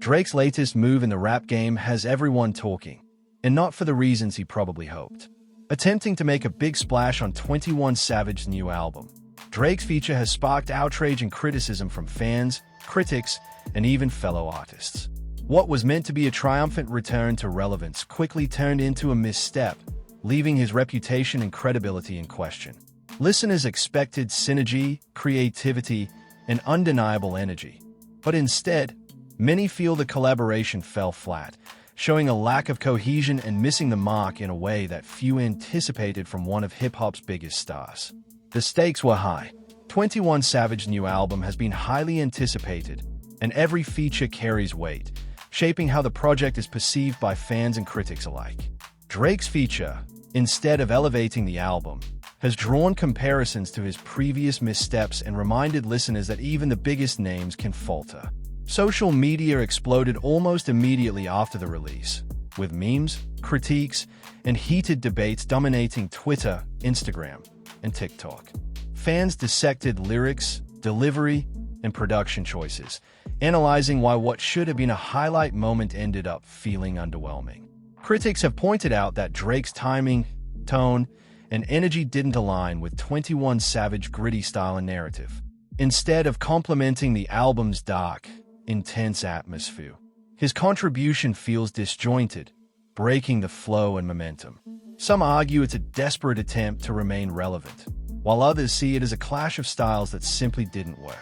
Drake's latest move in the rap game has everyone talking, and not for the reasons he probably hoped. Attempting to make a big splash on 21 Savage's new album, Drake's feature has sparked outrage and criticism from fans, critics, and even fellow artists. What was meant to be a triumphant return to relevance quickly turned into a misstep, leaving his reputation and credibility in question. Listeners expected synergy, creativity, and undeniable energy, but instead, many feel the collaboration fell flat, showing a lack of cohesion and missing the mark in a way that few anticipated from one of hip-hop's biggest stars. The stakes were high. 21 Savage's new album has been highly anticipated, and every feature carries weight, shaping how the project is perceived by fans and critics alike. Drake's feature, instead of elevating the album, has drawn comparisons to his previous missteps and reminded listeners that even the biggest names can falter. Social media exploded almost immediately after the release, with memes, critiques, and heated debates dominating Twitter, Instagram, and TikTok. Fans dissected lyrics, delivery, and production choices, analyzing why what should have been a highlight moment ended up feeling underwhelming. Critics have pointed out that Drake's timing, tone, and energy didn't align with 21 Savage's gritty style and narrative. Instead of complementing the album's dark, intense atmosphere, his contribution feels disjointed, breaking the flow and momentum. Some argue it's a desperate attempt to remain relevant, while others see it as a clash of styles that simply didn't work.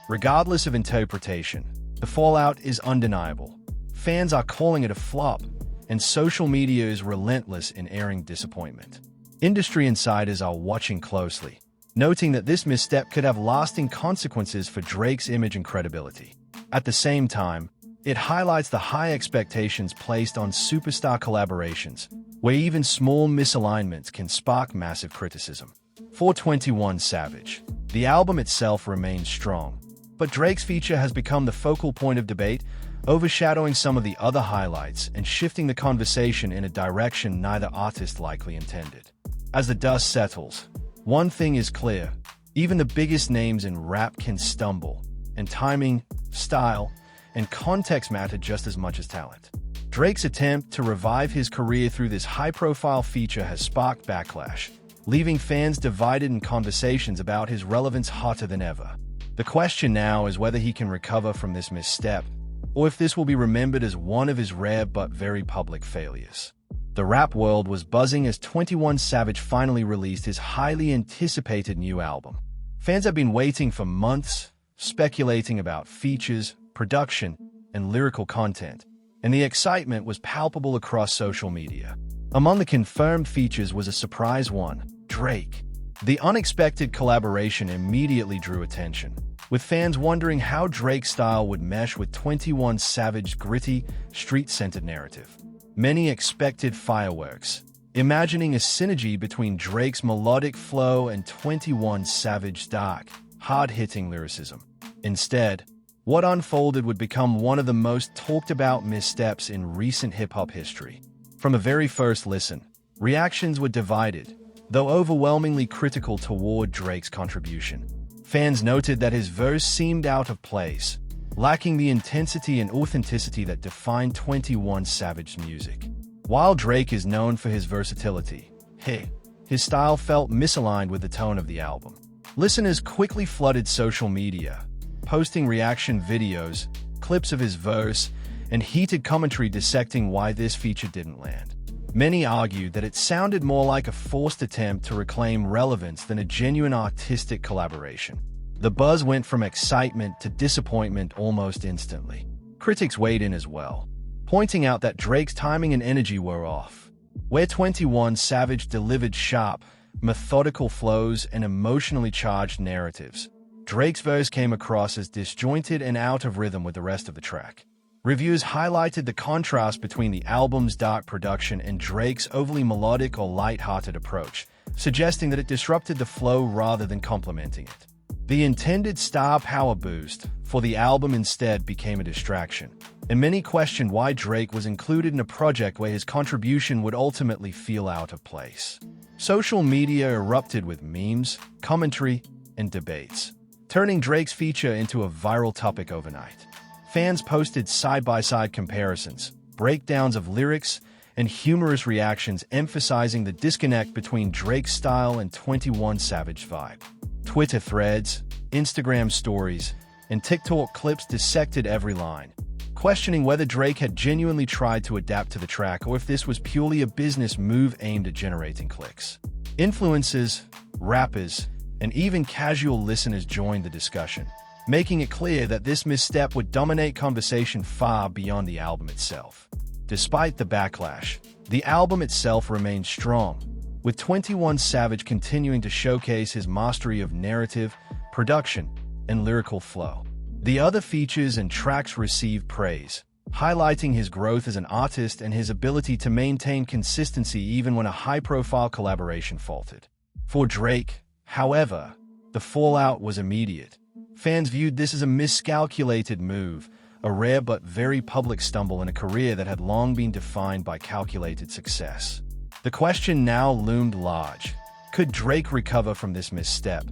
Regardless of interpretation, the fallout is undeniable. Fans are calling it a flop, and social media is relentless in airing disappointment. Industry insiders are watching closely, noting that this misstep could have lasting consequences for Drake's image and credibility. At the same time, it highlights the high expectations placed on superstar collaborations, where even small misalignments can spark massive criticism. For 21 Savage, the album itself remains strong, but Drake's feature has become the focal point of debate, overshadowing some of the other highlights and shifting the conversation in a direction neither artist likely intended. As the dust settles, one thing is clear: even the biggest names in rap can stumble, and timing, style, and context matter just as much as talent. Drake's attempt to revive his career through this high-profile feature has sparked backlash, leaving fans divided and conversations about his relevance hotter than ever. The question now is whether he can recover from this misstep, or if this will be remembered as one of his rare but very public failures. The rap world was buzzing as 21 Savage finally released his highly anticipated new album. Fans have been waiting for months, speculating about features, production, and lyrical content, and the excitement was palpable across social media. Among the confirmed features was a surprise one: Drake. The unexpected collaboration immediately drew attention, with fans wondering how Drake's style would mesh with 21 Savage's gritty, street-centered narrative. Many expected fireworks, imagining a synergy between Drake's melodic flow and 21 Savage's dark, hard-hitting lyricism. Instead, what unfolded would become one of the most talked-about missteps in recent hip-hop history. From the very first listen, reactions were divided, though overwhelmingly critical toward Drake's contribution. Fans noted that his verse seemed out of place, lacking the intensity and authenticity that defined 21 Savage's music. While Drake is known for his versatility, his style felt misaligned with the tone of the album. Listeners quickly flooded social media, posting reaction videos, clips of his verse, and heated commentary dissecting why this feature didn't land. Many argued that it sounded more like a forced attempt to reclaim relevance than a genuine artistic collaboration. The buzz went from excitement to disappointment almost instantly. Critics weighed in as well, pointing out that Drake's timing and energy were off. Where 21 Savage delivered sharp, methodical flows and emotionally charged narratives, Drake's verse came across as disjointed and out of rhythm with the rest of the track. Reviews highlighted the contrast between the album's dark production and Drake's overly melodic or light-hearted approach, suggesting that it disrupted the flow rather than complementing it. The intended star power boost for the album instead became a distraction, and many questioned why Drake was included in a project where his contribution would ultimately feel out of place. Social media erupted with memes, commentary, and debates, turning Drake's feature into a viral topic overnight. Fans posted side-by-side comparisons, breakdowns of lyrics, and humorous reactions emphasizing the disconnect between Drake's style and 21 Savage vibe. Twitter threads, Instagram stories, and TikTok clips dissected every line, questioning whether Drake had genuinely tried to adapt to the track or if this was purely a business move aimed at generating clicks. Influencers, rappers, and even casual listeners joined the discussion, making it clear that this misstep would dominate conversation far beyond the album itself. Despite the backlash, the album itself remained strong, with 21 Savage continuing to showcase his mastery of narrative, production, and lyrical flow. The other features and tracks received praise, highlighting his growth as an artist and his ability to maintain consistency even when a high-profile collaboration faltered. For Drake, however, the fallout was immediate. Fans viewed this as a miscalculated move, a rare but very public stumble in a career that had long been defined by calculated success. The question now loomed large. Could Drake recover from this misstep,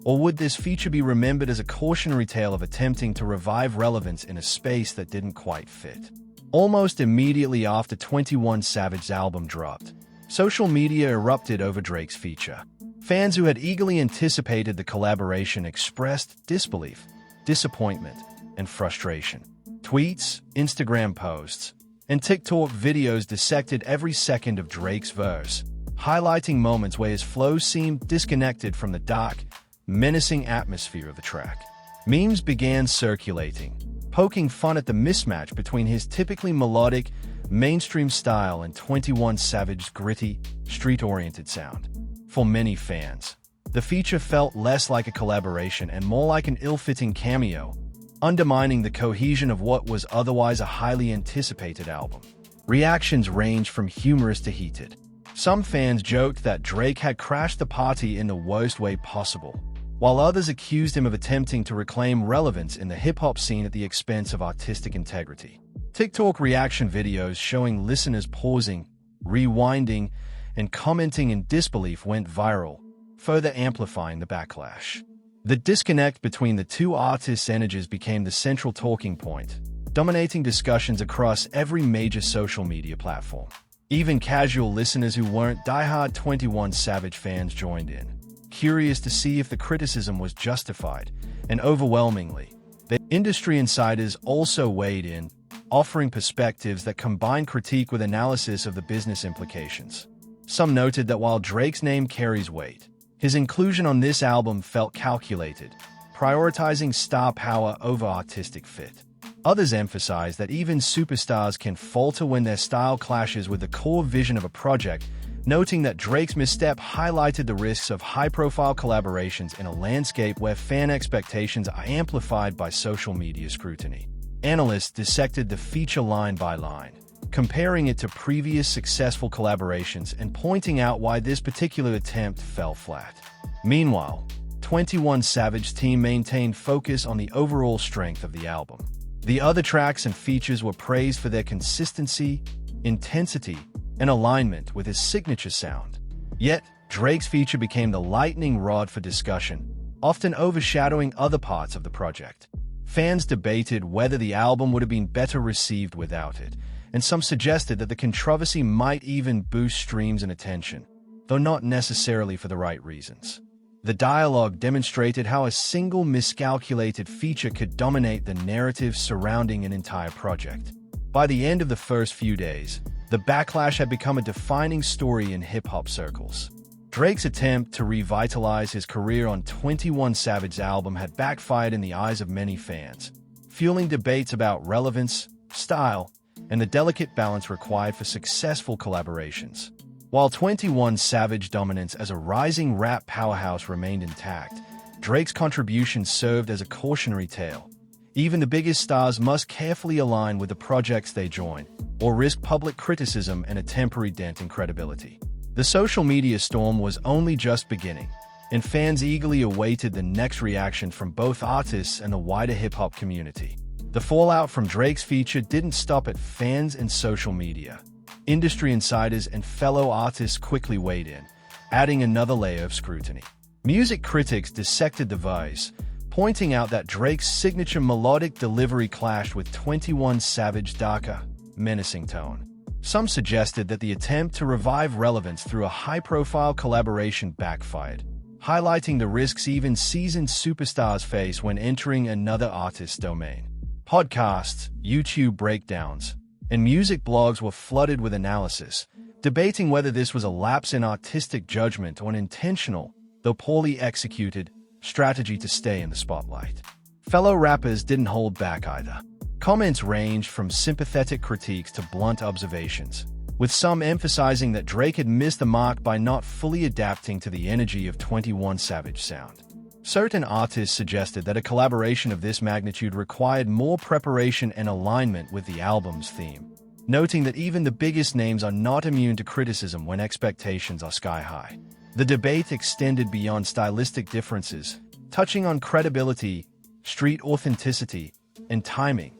or would this feature be remembered as a cautionary tale of attempting to revive relevance in a space that didn't quite fit? Almost immediately after 21 Savage's album dropped, social media erupted over Drake's feature. Fans who had eagerly anticipated the collaboration expressed disbelief, disappointment, and frustration. Tweets, Instagram posts, and TikTok videos dissected every second of Drake's verse, highlighting moments where his flow seemed disconnected from the dark, menacing atmosphere of the track. Memes began circulating, poking fun at the mismatch between his typically melodic, mainstream style and 21 Savage's gritty, street-oriented sound. For many fans, the feature felt less like a collaboration and more like an ill-fitting cameo, undermining the cohesion of what was otherwise a highly anticipated album. Reactions ranged from humorous to heated. Some fans joked that Drake had crashed the party in the worst way possible, while others accused him of attempting to reclaim relevance in the hip-hop scene at the expense of artistic integrity. TikTok reaction videos showing listeners pausing, rewinding, and commenting in disbelief went viral, further amplifying the backlash. The disconnect between the two artists' energies became the central talking point, dominating discussions across every major social media platform. Even casual listeners who weren't diehard 21 Savage fans joined in, curious to see if the criticism was justified, and overwhelmingly, the industry insiders also weighed in, offering perspectives that combined critique with analysis of the business implications. Some noted that while Drake's name carries weight, his inclusion on this album felt calculated, prioritizing star power over artistic fit. Others emphasized that even superstars can falter when their style clashes with the core vision of a project, noting that Drake's misstep highlighted the risks of high-profile collaborations in a landscape where fan expectations are amplified by social media scrutiny. Analysts dissected the feature line by line, comparing it to previous successful collaborations and pointing out why this particular attempt fell flat. Meanwhile, 21 Savage's team maintained focus on the overall strength of the album. The other tracks and features were praised for their consistency, intensity, and alignment with his signature sound. Yet, Drake's feature became the lightning rod for discussion, often overshadowing other parts of the project. Fans debated whether the album would have been better received without it, and some suggested that the controversy might even boost streams and attention, though not necessarily for the right reasons. The dialogue demonstrated how a single miscalculated feature could dominate the narrative surrounding an entire project. By the end of the first few days, the backlash had become a defining story in hip-hop circles. Drake's attempt to revitalize his career on 21 Savage's album had backfired in the eyes of many fans, fueling debates about relevance, style, and the delicate balance required for successful collaborations. While 21 Savage dominance as a rising rap powerhouse remained intact, Drake's contribution served as a cautionary tale. Even the biggest stars must carefully align with the projects they join, or risk public criticism and a temporary dent in credibility. The social media storm was only just beginning, and fans eagerly awaited the next reaction from both artists and the wider hip-hop community. The fallout from Drake's feature didn't stop at fans and social media. Industry insiders and fellow artists quickly weighed in, adding another layer of scrutiny. Music critics dissected the verse, pointing out that Drake's signature melodic delivery clashed with 21 Savage's darker, menacing tone. Some suggested that the attempt to revive relevance through a high-profile collaboration backfired, highlighting the risks even seasoned superstars face when entering another artist's domain. Podcasts, YouTube breakdowns, and music blogs were flooded with analysis, debating whether this was a lapse in artistic judgment or an intentional, though poorly executed, strategy to stay in the spotlight. Fellow rappers didn't hold back either. Comments ranged from sympathetic critiques to blunt observations, with some emphasizing that Drake had missed the mark by not fully adapting to the energy of 21 Savage sound. Certain artists suggested that a collaboration of this magnitude required more preparation and alignment with the album's theme, noting that even the biggest names are not immune to criticism when expectations are sky-high. The debate extended beyond stylistic differences, touching on credibility, street authenticity, and timing,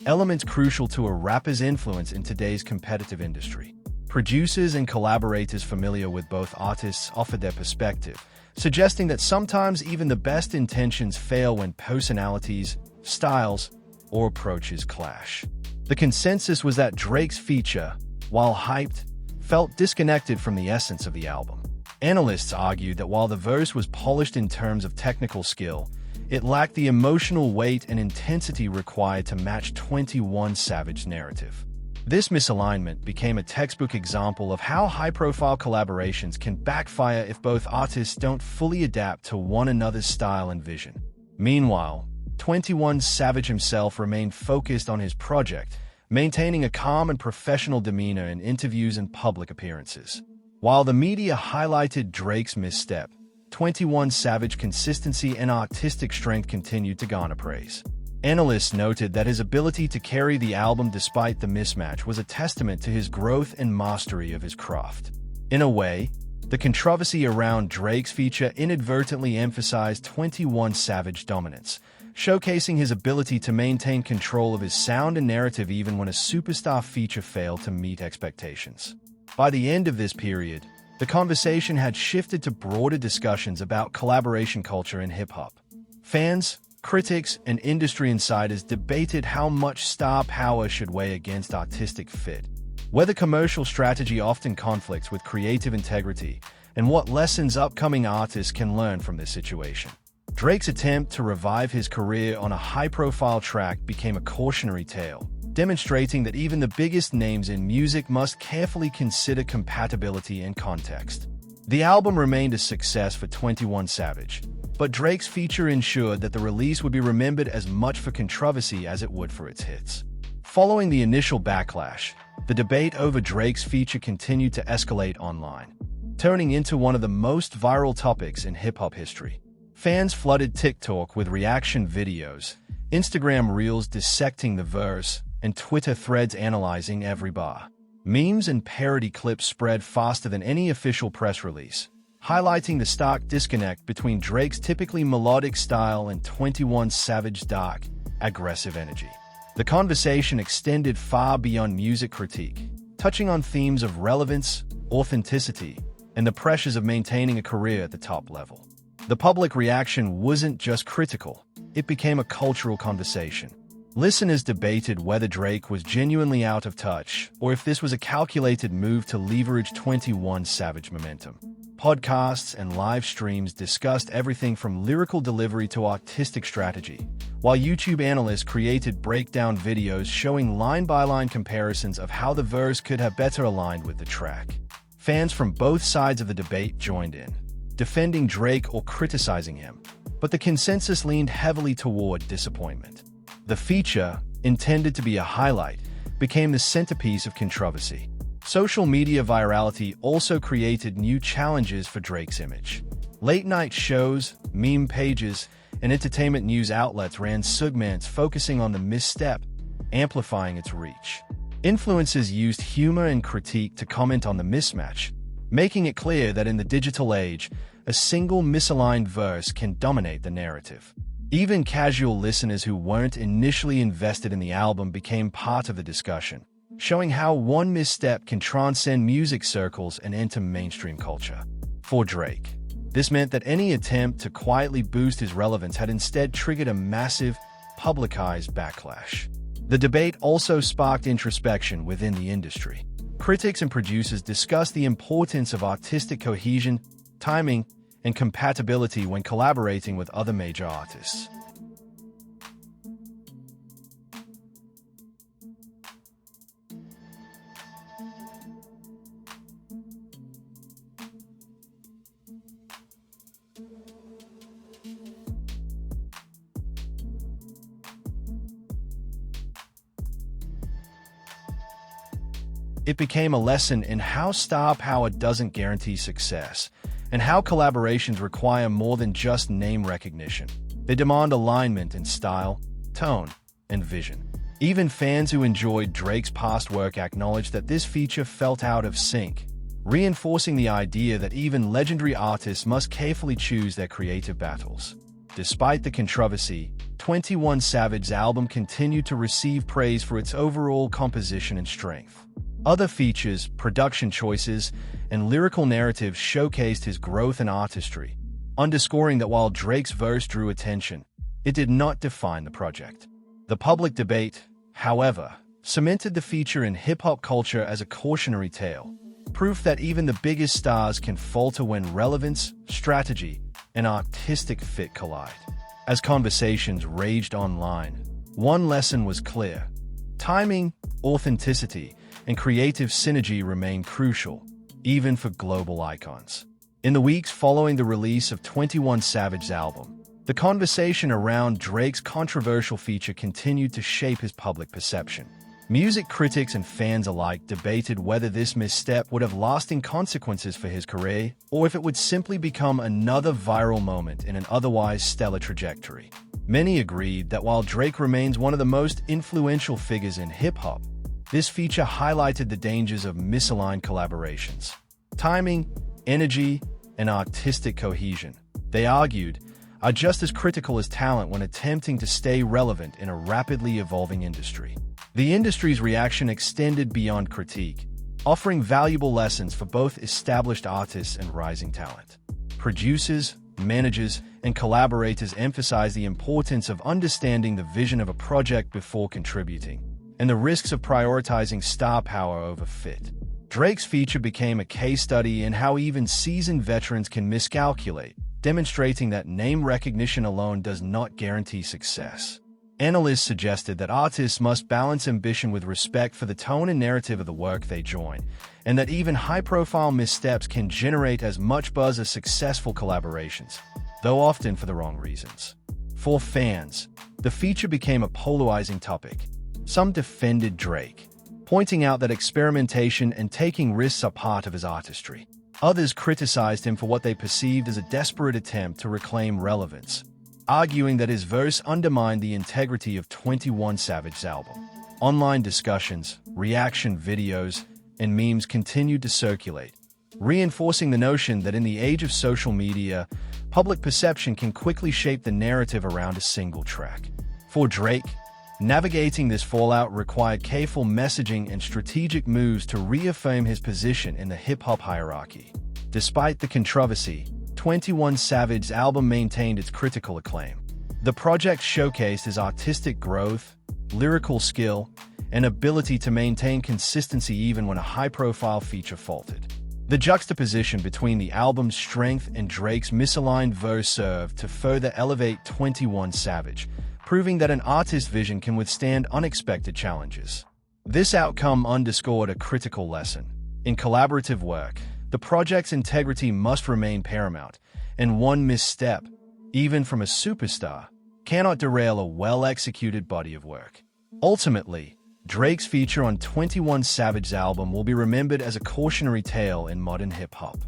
elements crucial to a rapper's influence in today's competitive industry. Producers and collaborators familiar with both artists offered their perspective, suggesting that sometimes even the best intentions fail when personalities, styles, or approaches clash. The consensus was that Drake's feature, while hyped, felt disconnected from the essence of the album. Analysts argued that while the verse was polished in terms of technical skill, it lacked the emotional weight and intensity required to match 21 Savage's narrative. This misalignment became a textbook example of how high-profile collaborations can backfire if both artists don't fully adapt to one another's style and vision. Meanwhile, 21 Savage himself remained focused on his project, maintaining a calm and professional demeanor in interviews and public appearances. While the media highlighted Drake's misstep, 21 Savage consistency and artistic strength continued to garner praise. Analysts noted that his ability to carry the album despite the mismatch was a testament to his growth and mastery of his craft. In a way, the controversy around Drake's feature inadvertently emphasized 21 Savage dominance, showcasing his ability to maintain control of his sound and narrative even when a superstar feature failed to meet expectations. By the end of this period, the conversation had shifted to broader discussions about collaboration culture in hip-hop. Fans, critics, and industry insiders debated how much star power should weigh against artistic fit, whether commercial strategy often conflicts with creative integrity, and what lessons upcoming artists can learn from this situation. Drake's attempt to revive his career on a high-profile track became a cautionary tale, demonstrating that even the biggest names in music must carefully consider compatibility and context. The album remained a success for 21 Savage, but Drake's feature ensured that the release would be remembered as much for controversy as it would for its hits. Following the initial backlash, the debate over Drake's feature continued to escalate online, turning into one of the most viral topics in hip-hop history. Fans flooded TikTok with reaction videos, Instagram reels dissecting the verse, and Twitter threads analyzing every bar. Memes and parody clips spread faster than any official press release, highlighting the stark disconnect between Drake's typically melodic style and 21 Savage's dark, aggressive energy. The conversation extended far beyond music critique, touching on themes of relevance, authenticity, and the pressures of maintaining a career at the top level. The public reaction wasn't just critical, it became a cultural conversation. Listeners debated whether Drake was genuinely out of touch or if this was a calculated move to leverage 21 Savage momentum. Podcasts and live streams discussed everything from lyrical delivery to artistic strategy, while YouTube analysts created breakdown videos showing line-by-line comparisons of how the verse could have better aligned with the track. Fans from both sides of the debate joined in, defending Drake or criticizing him, but the consensus leaned heavily toward disappointment. The feature, intended to be a highlight, became the centerpiece of controversy. Social media virality also created new challenges for Drake's image. Late-night shows, meme pages, and entertainment news outlets ran segments focusing on the misstep, amplifying its reach. Influencers used humor and critique to comment on the mismatch, making it clear that in the digital age, a single misaligned verse can dominate the narrative. Even casual listeners who weren't initially invested in the album became part of the discussion, showing how one misstep can transcend music circles and enter mainstream culture. For Drake, This meant that any attempt to quietly boost his relevance had instead triggered a massive, publicized backlash. The debate also sparked introspection within the industry. Critics and producers discussed the importance of artistic cohesion, timing, and compatibility when collaborating with other major artists. It became a lesson in how star power doesn't guarantee success, and how collaborations require more than just name recognition. They demand alignment in style, tone, and vision. Even fans who enjoyed Drake's past work acknowledged that this feature felt out of sync, reinforcing the idea that even legendary artists must carefully choose their creative battles. Despite the controversy, 21 Savage's album continued to receive praise for its overall composition and strength. Other features, production choices, and lyrical narratives showcased his growth and artistry, underscoring that while Drake's verse drew attention, it did not define the project. The public debate, however, cemented the feature in hip-hop culture as a cautionary tale, proof that even the biggest stars can falter when relevance, strategy, and artistic fit collide. As conversations raged online, one lesson was clear: timing, authenticity, and creative synergy remain crucial, even for global icons. In the weeks following the release of 21 Savage's album, the conversation around Drake's controversial feature continued to shape his public perception. Music critics and fans alike debated whether this misstep would have lasting consequences for his career, or if it would simply become another viral moment in an otherwise stellar trajectory. Many agreed that while Drake remains one of the most influential figures in hip-hop, this feature highlighted the dangers of misaligned collaborations. Timing, energy, and artistic cohesion, they argued, are just as critical as talent when attempting to stay relevant in a rapidly evolving industry. The industry's reaction extended beyond critique, offering valuable lessons for both established artists and rising talent. Producers, managers, and collaborators emphasized the importance of understanding the vision of a project before contributing, and the risks of prioritizing star power over fit. Drake's feature became a case study in how even seasoned veterans can miscalculate, demonstrating that name recognition alone does not guarantee success. Analysts suggested that artists must balance ambition with respect for the tone and narrative of the work they join, and that even high-profile missteps can generate as much buzz as successful collaborations, though often for the wrong reasons. For fans, the feature became a polarizing topic. Some defended Drake, pointing out that experimentation and taking risks are part of his artistry. Others criticized him for what they perceived as a desperate attempt to reclaim relevance, arguing that his verse undermined the integrity of 21 Savage's album. Online discussions, reaction videos, and memes continued to circulate, reinforcing the notion that in the age of social media, public perception can quickly shape the narrative around a single track. For Drake, navigating this fallout required careful messaging and strategic moves to reaffirm his position in the hip-hop hierarchy. Despite the controversy, 21 Savage's album maintained its critical acclaim. The project showcased his artistic growth, lyrical skill, and ability to maintain consistency even when a high-profile feature faltered. The juxtaposition between the album's strength and Drake's misaligned verse served to further elevate 21 Savage, proving that an artist's vision can withstand unexpected challenges. This outcome underscored a critical lesson. In collaborative work, the project's integrity must remain paramount, and one misstep, even from a superstar, cannot derail a well-executed body of work. Ultimately, Drake's feature on 21 Savage's album will be remembered as a cautionary tale in modern hip-hop.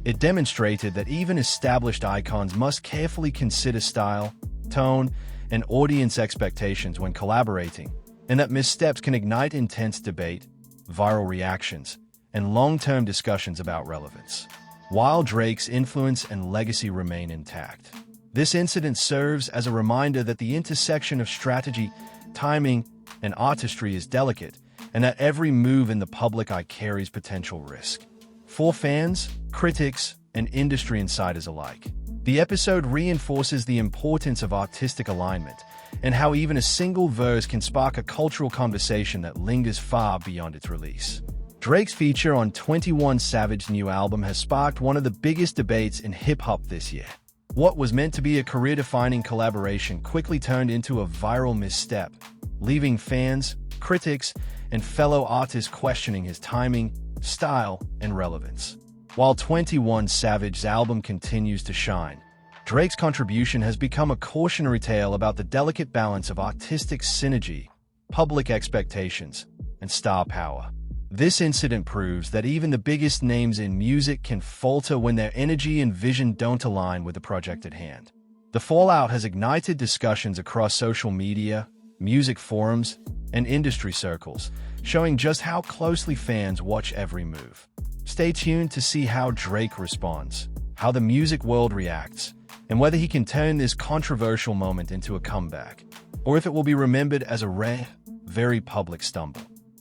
It demonstrated that even established icons must carefully consider style, tone, and audience expectations when collaborating, and that missteps can ignite intense debate, viral reactions, and long-term discussions about relevance. While Drake's influence and legacy remain intact, this incident serves as a reminder that the intersection of strategy, timing, and artistry is delicate, and that every move in the public eye carries potential risk. For fans, critics, and industry insiders alike. The episode reinforces the importance of artistic alignment and how even a single verse can spark a cultural conversation that lingers far beyond its release. Drake's feature on 21 Savage's new album has sparked one of the biggest debates in hip-hop this year. What was meant to be a career-defining collaboration quickly turned into a viral misstep, leaving fans, critics, and fellow artists questioning his timing, style, and relevance. While 21 Savage's album continues to shine, Drake's contribution has become a cautionary tale about the delicate balance of artistic synergy, public expectations, and star power. This incident proves that even the biggest names in music can falter when their energy and vision don't align with the project at hand. The fallout has ignited discussions across social media, music forums, and industry circles, showing just how closely fans watch every move. Stay tuned to see how Drake responds, how the music world reacts, and whether he can turn this controversial moment into a comeback, or if it will be remembered as a rare, very public stumble.